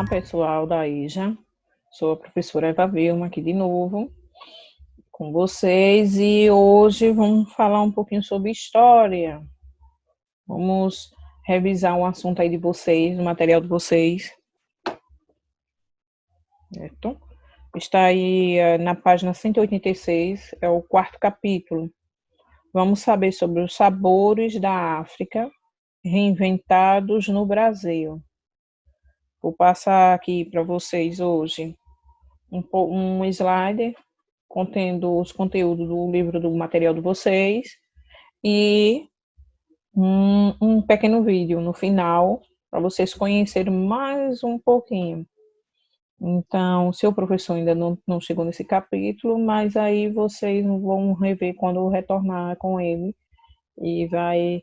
Olá, pessoal da IJA. Sou a professora Eva Vilma aqui de novo com vocês e hoje vamos falar um pouquinho sobre história. Vamos revisar um assunto aí de vocês, o material de vocês. Certo? Está aí na página 186, é o quarto capítulo. Vamos saber sobre os sabores da África reinventados no Brasil. Vou passar aqui para vocês hoje um slide contendo os conteúdos do livro do material de vocês e um pequeno vídeo no final para vocês conhecerem mais um pouquinho. Então, seu professor ainda não chegou nesse capítulo, mas aí vocês vão rever quando retornar com ele e vai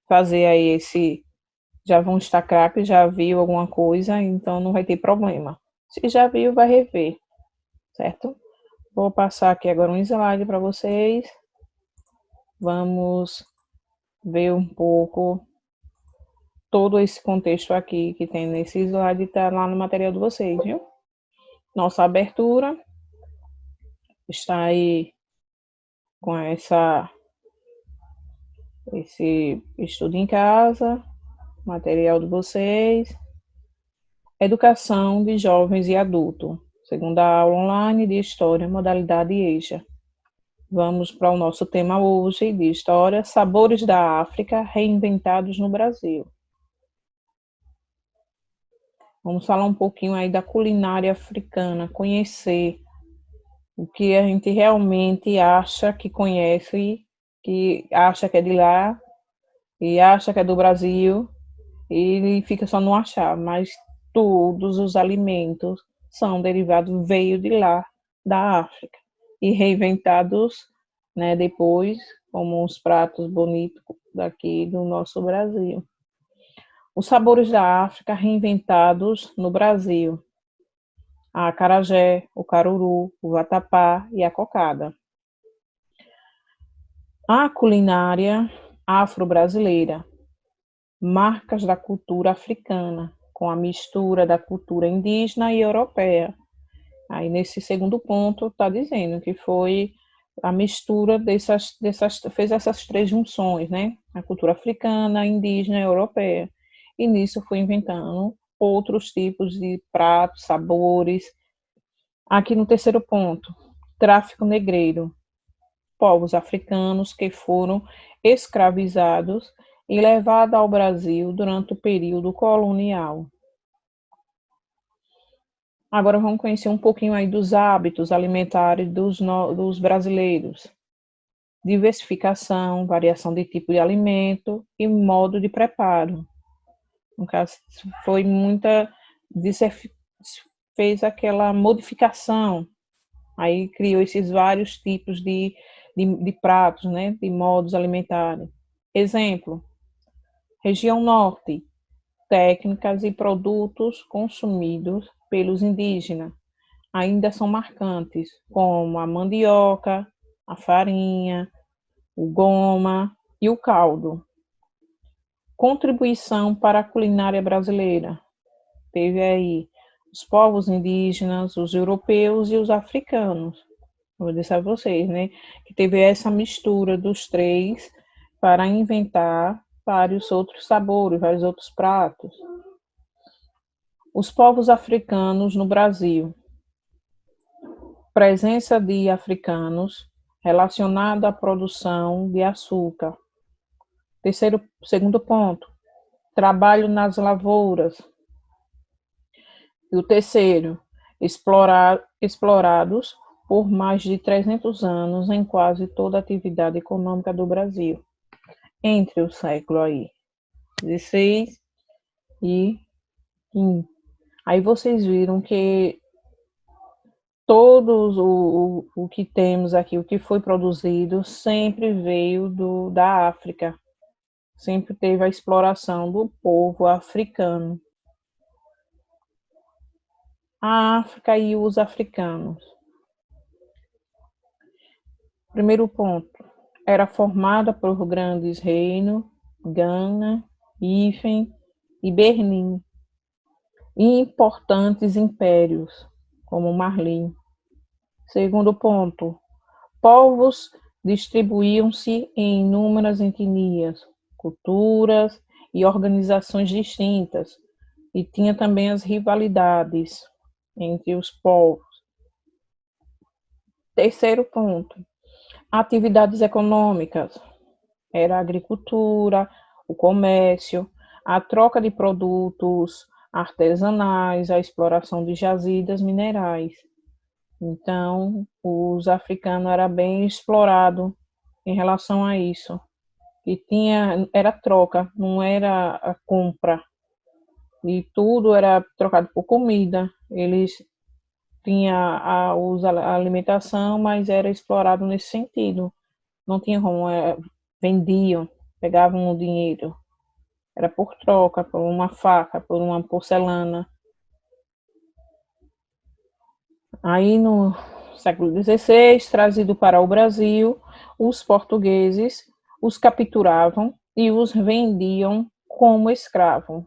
fazer aí já vão estar craques, já viu alguma coisa, então não vai ter problema. Se já viu, vai rever, certo? Vou passar aqui agora um slide para vocês. Vamos ver um pouco todo esse contexto aqui que tem nesse slide, está lá no material de vocês, viu? Nossa abertura está aí com esse estudo em casa, material de vocês. Educação de jovens e adultos, segunda aula online de História, modalidade EJA. Vamos para o nosso tema hoje de História, Sabores da África reinventados no Brasil. Vamos falar um pouquinho aí da culinária africana, conhecer o que a gente realmente acha que conhece, que acha que é de lá, e acha que é do Brasil, e fica só no achar, mas todos os alimentos são derivados, veio de lá, da África, e reinventados, né, depois, como uns pratos bonitos daqui do nosso Brasil. Os sabores da África reinventados no Brasil. A acarajé, o caruru, o vatapá e a cocada. A culinária afro-brasileira. Marcas da cultura africana, com a mistura da cultura indígena e europeia. Aí, nesse segundo ponto, está dizendo que foi a mistura fez essas três junções, né? A cultura africana, indígena e europeia. E nisso foi inventando outros tipos de pratos, sabores. Aqui no terceiro ponto, tráfico negreiro. Povos africanos que foram escravizados e levados ao Brasil durante o período colonial. Agora vamos conhecer um pouquinho aí dos hábitos alimentares dos brasileiros. Diversificação, variação de tipo de alimento e modo de preparo. No caso, foi fez aquela modificação, aí criou esses vários tipos de pratos, né, de modos alimentares. Exemplo, região norte, técnicas e produtos consumidos pelos indígenas ainda são marcantes, como a mandioca, a farinha, o goma e o caldo. Contribuição para a culinária brasileira. Teve aí os povos indígenas, os europeus e os africanos. Vou dizer a vocês, né, que teve essa mistura dos três para inventar vários outros sabores, vários outros pratos. Os povos africanos no Brasil. Presença de africanos relacionada à produção de açúcar. Segundo ponto, trabalho nas lavouras. E o terceiro, explorados por mais de 300 anos em quase toda a atividade econômica do Brasil, entre o século aí 16 e 15. Aí vocês viram que todos o que temos aqui, o que foi produzido, sempre veio da África. Sempre teve a exploração do povo africano. A África e os africanos. Primeiro ponto, era formada por grandes reinos, Gana, Ifem e Benin. e importantes impérios, como Marlim. Segundo ponto, povos distribuíam-se em inúmeras etnias, culturas e organizações distintas, e tinha também as rivalidades entre os povos. Terceiro ponto, atividades econômicas. Era a agricultura, o comércio, a troca de produtos artesanais, a exploração de jazidas minerais. Então, os africanos eram bem explorados em relação a isso. E era troca, não era a compra. E tudo era trocado por comida. Eles tinham a alimentação, mas era explorado nesse sentido. Não tinha como, vendiam, pegavam o dinheiro. Era por troca, por uma faca, por uma porcelana. Aí no século XVI, trazido para o Brasil, os portugueses os capturavam e os vendiam como escravos.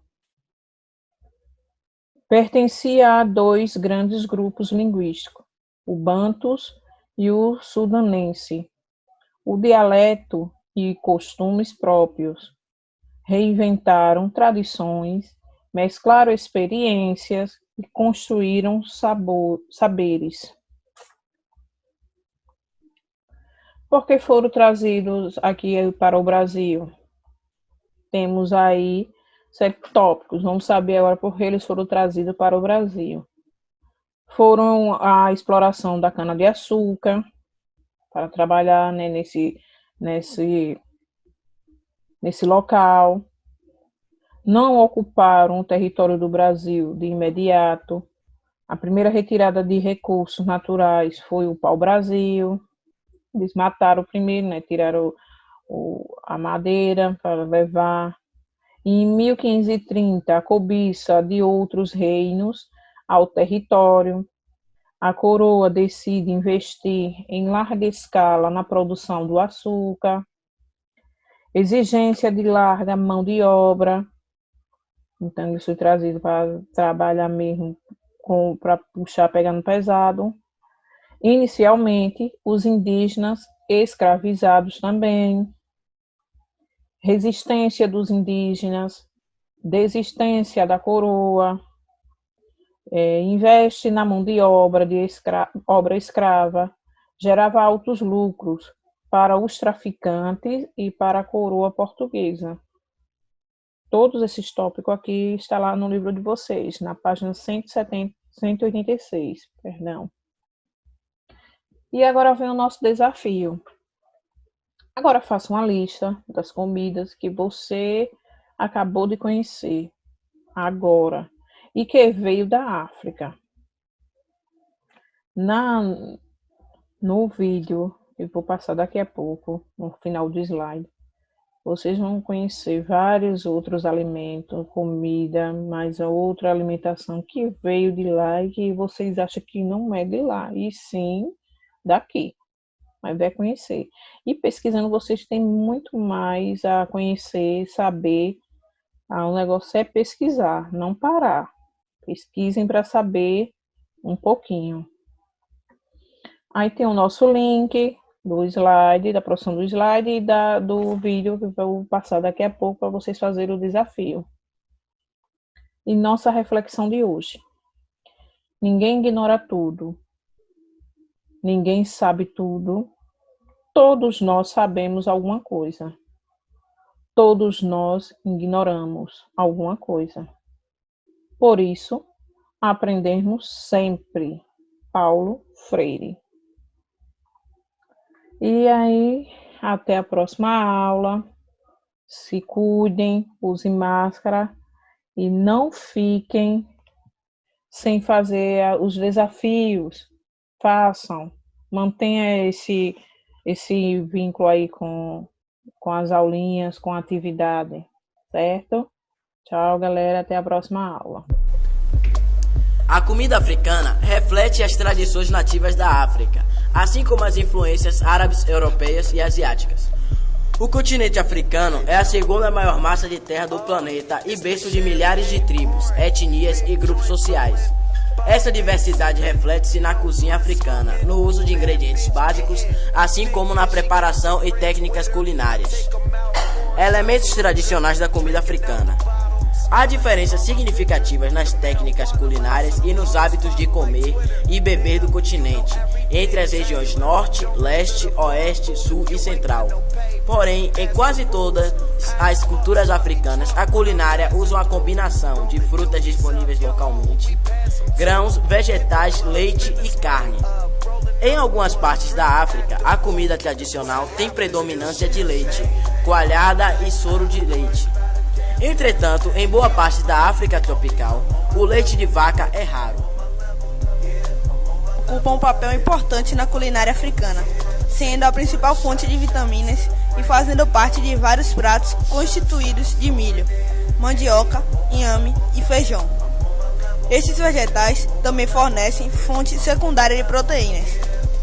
Pertencia a dois grandes grupos linguísticos, o bantus e o sudanense. O dialeto e costumes próprios. Reinventaram tradições, mesclaram experiências e construíram saberes. Por que foram trazidos aqui para o Brasil? Temos aí 7 tópicos. Vamos saber agora por que eles foram trazidos para o Brasil. Foram a exploração da cana-de-açúcar, para trabalhar, né, nesse local. Não ocuparam o território do Brasil de imediato. A primeira retirada de recursos naturais foi o pau-brasil. Eles mataram primeiro, né, tiraram a madeira para levar. Em 1530, a cobiça de outros reinos ao território. A coroa decide investir em larga escala na produção do açúcar. Exigência de larga mão de obra. Então, isso foi trazido para trabalhar mesmo, para puxar pegando pesado. Inicialmente, os indígenas escravizados também. Resistência dos indígenas, desistência da coroa, investe na mão de obra, obra escrava, gerava altos lucros para os traficantes e para a coroa portuguesa. Todos esses tópicos aqui estão lá no livro de vocês, na página 186, perdão. E agora vem o nosso desafio. Agora faça uma lista das comidas que você acabou de conhecer agora e que veio da África. No vídeo, eu vou passar daqui a pouco, no final do slide, vocês vão conhecer vários outros alimentos, comida, mais outra alimentação que veio de lá e que vocês acham que não é de lá, e sim daqui. Mas vai conhecer. E pesquisando, vocês têm muito mais a conhecer, saber. O negócio é pesquisar, não parar. Pesquisem para saber um pouquinho. Aí tem o nosso link do slide, da produção do slide e do vídeo que eu vou passar daqui a pouco para vocês fazerem o desafio. E nossa reflexão de hoje. Ninguém ignora tudo. Ninguém sabe tudo. Todos nós sabemos alguma coisa. Todos nós ignoramos alguma coisa. Por isso, aprendemos sempre. Paulo Freire. E aí, até a próxima aula. Se cuidem, usem máscara e não fiquem sem fazer os desafios. Façam. Mantenha esse vínculo aí com as aulinhas, com a atividade, certo? Tchau, galera, até a próxima aula. A comida africana reflete as tradições nativas da África, assim como as influências árabes, europeias e asiáticas. O continente africano é a segunda maior massa de terra do planeta e berço de milhares de tribos, etnias e grupos sociais. Essa diversidade reflete-se na cozinha africana, no uso de ingredientes básicos, assim como na preparação e técnicas culinárias. Elementos tradicionais da comida africana. Há diferenças significativas nas técnicas culinárias e nos hábitos de comer e beber do continente, entre as regiões norte, leste, oeste, sul e central. Porém, em quase todas as culturas africanas, a culinária usa uma combinação de frutas disponíveis localmente, grãos, vegetais, leite e carne. Em algumas partes da África, a comida tradicional tem predominância de leite, coalhada e soro de leite. Entretanto, em boa parte da África tropical, o leite de vaca é raro. Ocupa um papel importante na culinária africana, sendo a principal fonte de vitaminas e fazendo parte de vários pratos constituídos de milho, mandioca, inhame e feijão. Estes vegetais também fornecem fonte secundária de proteínas.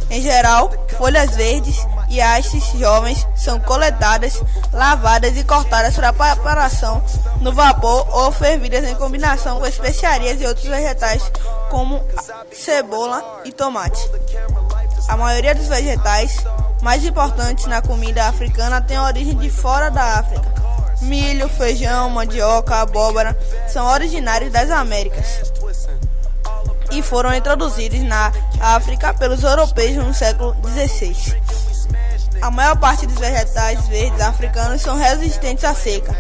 Em geral, folhas verdes e hastes jovens são coletadas, lavadas e cortadas para preparação no vapor ou fervidas em combinação com especiarias e outros vegetais como cebola e tomate. A maioria dos vegetais mais importantes na comida africana tem origem de fora da África. Milho, feijão, mandioca, abóbora são originários das Américas e foram introduzidos na África pelos europeus no século XVI. A maior parte dos vegetais verdes africanos são resistentes à seca.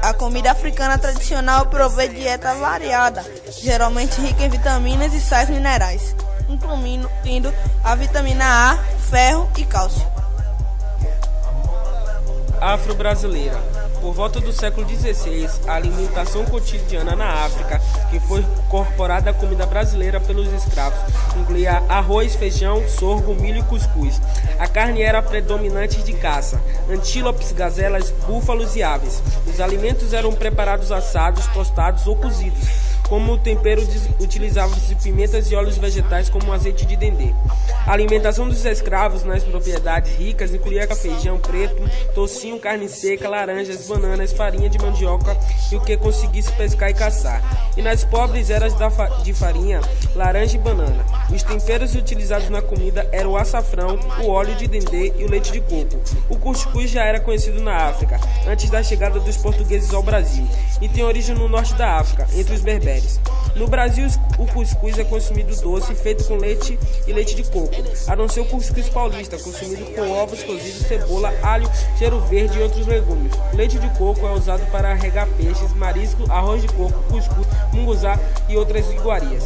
A comida africana tradicional provê dieta variada, geralmente rica em vitaminas e sais minerais, incluindo a vitamina A, ferro e cálcio. Afro-brasileira. Por volta do século XVI, a alimentação cotidiana na África, que foi incorporada à comida brasileira pelos escravos, incluía arroz, feijão, sorgo, milho e cuscuz. A carne era predominante de caça, antílopes, gazelas, búfalos e aves. Os alimentos eram preparados assados, tostados ou cozidos. Como tempero, utilizavam-se pimentas e óleos vegetais como azeite de dendê. A alimentação dos escravos nas propriedades ricas incluía feijão preto, toucinho, carne seca, laranjas, bananas, farinha de mandioca e o que conseguisse pescar e caçar. E nas pobres eras de farinha, laranja e banana. Os temperos utilizados na comida eram o açafrão, o óleo de dendê e o leite de coco. O cuscuz já era conhecido na África, antes da chegada dos portugueses ao Brasil, e tem origem no norte da África, entre os berberes. No Brasil, o cuscuz é consumido doce, feito com leite e leite de coco, a não ser o cuscuz paulista, consumido com ovos cozidos, cebola, alho, cheiro verde e outros legumes. O leite de coco é usado para regar peixes, marisco, arroz de coco, cuscuz, munguzá e outras iguarias.